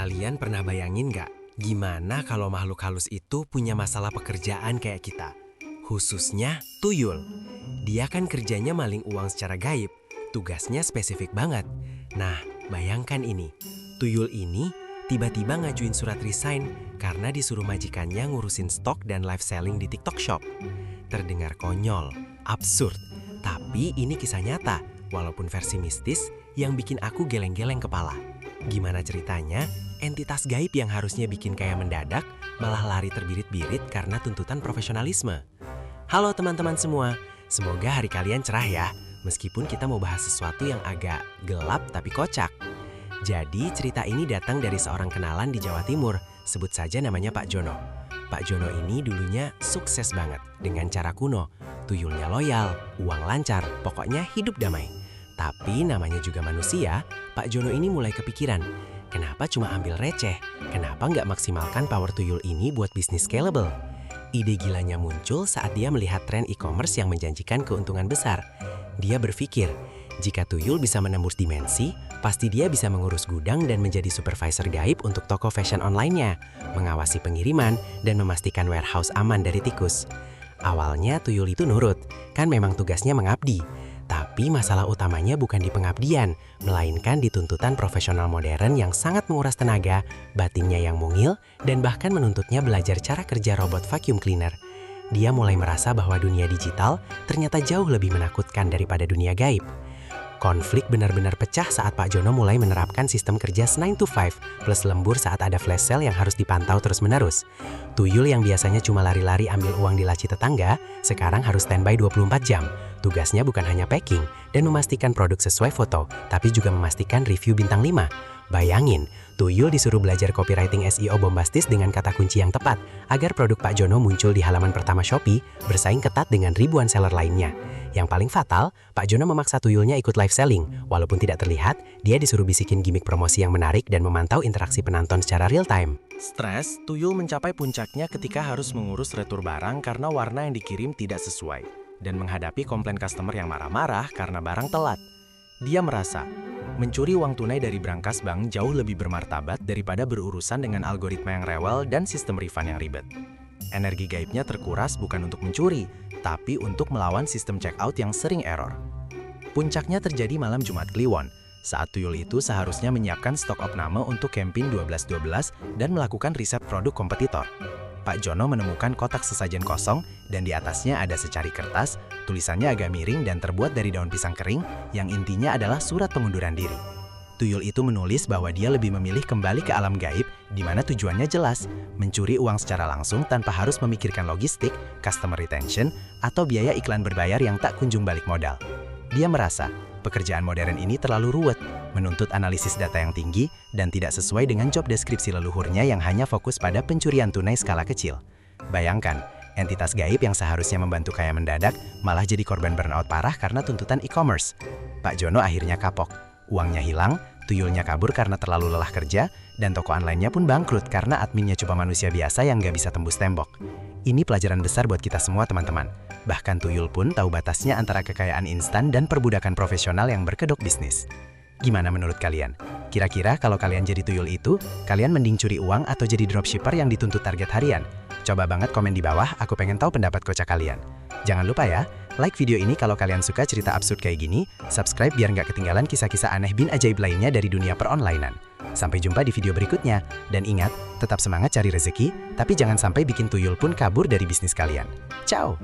Kalian pernah bayangin nggak gimana kalau makhluk halus itu punya masalah pekerjaan kayak kita? Khususnya tuyul. Dia kan kerjanya maling uang secara gaib. Tugasnya spesifik banget. Nah, bayangkan ini. Tuyul ini tiba-tiba ngajuin surat resign karena disuruh majikannya ngurusin stok dan live selling di TikTok Shop. Terdengar konyol, absurd. Tapi ini kisah nyata, walaupun versi mistis yang bikin aku geleng-geleng kepala. Gimana ceritanya, entitas gaib yang harusnya bikin kayak mendadak, malah lari terbirit-birit karena tuntutan profesionalisme. Halo teman-teman semua, semoga hari kalian cerah ya, meskipun kita mau bahas sesuatu yang agak gelap tapi kocak. Jadi cerita ini datang dari seorang kenalan di Jawa Timur, sebut saja namanya Pak Jono. Pak Jono ini dulunya sukses banget dengan cara kuno, tuyulnya loyal, uang lancar, pokoknya hidup damai. Tapi namanya juga manusia, Pak Jono ini mulai kepikiran, kenapa cuma ambil receh? Kenapa nggak maksimalkan power tuyul ini buat bisnis scalable? Ide gilanya muncul saat dia melihat tren e-commerce yang menjanjikan keuntungan besar. Dia berpikir, jika tuyul bisa menembus dimensi, pasti dia bisa mengurus gudang dan menjadi supervisor gaib untuk toko fashion online-nya, mengawasi pengiriman, dan memastikan warehouse aman dari tikus. Awalnya tuyul itu nurut, kan memang tugasnya mengabdi. Tapi masalah utamanya bukan di pengabdian, melainkan di tuntutan profesional modern yang sangat menguras tenaga, batinnya yang mungil, dan bahkan menuntutnya belajar cara kerja robot vacuum cleaner. Dia mulai merasa bahwa dunia digital ternyata jauh lebih menakutkan daripada dunia gaib. Konflik benar-benar pecah saat Pak Jono mulai menerapkan sistem kerja 9 to 5 plus lembur saat ada flash sale yang harus dipantau terus-menerus. Tuyul yang biasanya cuma lari-lari ambil uang di laci tetangga, sekarang harus standby 24 jam. Tugasnya bukan hanya packing dan memastikan produk sesuai foto, tapi juga memastikan review bintang 5. Bayangin, tuyul disuruh belajar copywriting SEO bombastis dengan kata kunci yang tepat, agar produk Pak Jono muncul di halaman pertama Shopee, bersaing ketat dengan ribuan seller lainnya. Yang paling fatal, Pak Jono memaksa tuyulnya ikut live selling. Walaupun tidak terlihat, dia disuruh bisikin gimmick promosi yang menarik dan memantau interaksi penonton secara real time. Stres, tuyul mencapai puncaknya ketika harus mengurus retur barang karena warna yang dikirim tidak sesuai, dan menghadapi komplain customer yang marah-marah karena barang telat. Dia merasa, mencuri uang tunai dari brankas bank jauh lebih bermartabat daripada berurusan dengan algoritma yang rewel dan sistem refund yang ribet. Energi gaibnya terkuras bukan untuk mencuri, tapi untuk melawan sistem checkout yang sering error. Puncaknya terjadi malam Jumat Kliwon, saat tuyul itu seharusnya menyiapkan stok opname untuk campaign 12.12 dan melakukan riset produk kompetitor. Pak Jono menemukan kotak sesajen kosong dan di atasnya ada secari kertas, tulisannya agak miring dan terbuat dari daun pisang kering yang intinya adalah surat pengunduran diri. Tuyul itu menulis bahwa dia lebih memilih kembali ke alam gaib di mana tujuannya jelas, mencuri uang secara langsung tanpa harus memikirkan logistik, customer retention, atau biaya iklan berbayar yang tak kunjung balik modal. Dia merasa pekerjaan modern ini terlalu ruwet, menuntut analisis data yang tinggi, dan tidak sesuai dengan job deskripsi leluhurnya yang hanya fokus pada pencurian tunai skala kecil. Bayangkan, entitas gaib yang seharusnya membantu kaya mendadak malah jadi korban burnout parah karena tuntutan e-commerce. Pak Jono akhirnya kapok. Uangnya hilang, tuyulnya kabur karena terlalu lelah kerja, dan toko online-nya pun bangkrut karena adminnya cuma manusia biasa yang nggak bisa tembus tembok. Ini pelajaran besar buat kita semua teman-teman. Bahkan tuyul pun tahu batasnya antara kekayaan instan dan perbudakan profesional yang berkedok bisnis. Gimana menurut kalian? Kira-kira kalau kalian jadi tuyul itu, kalian mending curi uang atau jadi dropshipper yang dituntut target harian? Coba banget komen di bawah, aku pengen tahu pendapat kocak kalian. Jangan lupa ya, like video ini kalau kalian suka cerita absurd kayak gini, subscribe biar nggak ketinggalan kisah-kisah aneh bin ajaib lainnya dari dunia peronlinean. Sampai jumpa di video berikutnya, dan ingat, tetap semangat cari rezeki, tapi jangan sampai bikin tuyul pun kabur dari bisnis kalian. Ciao!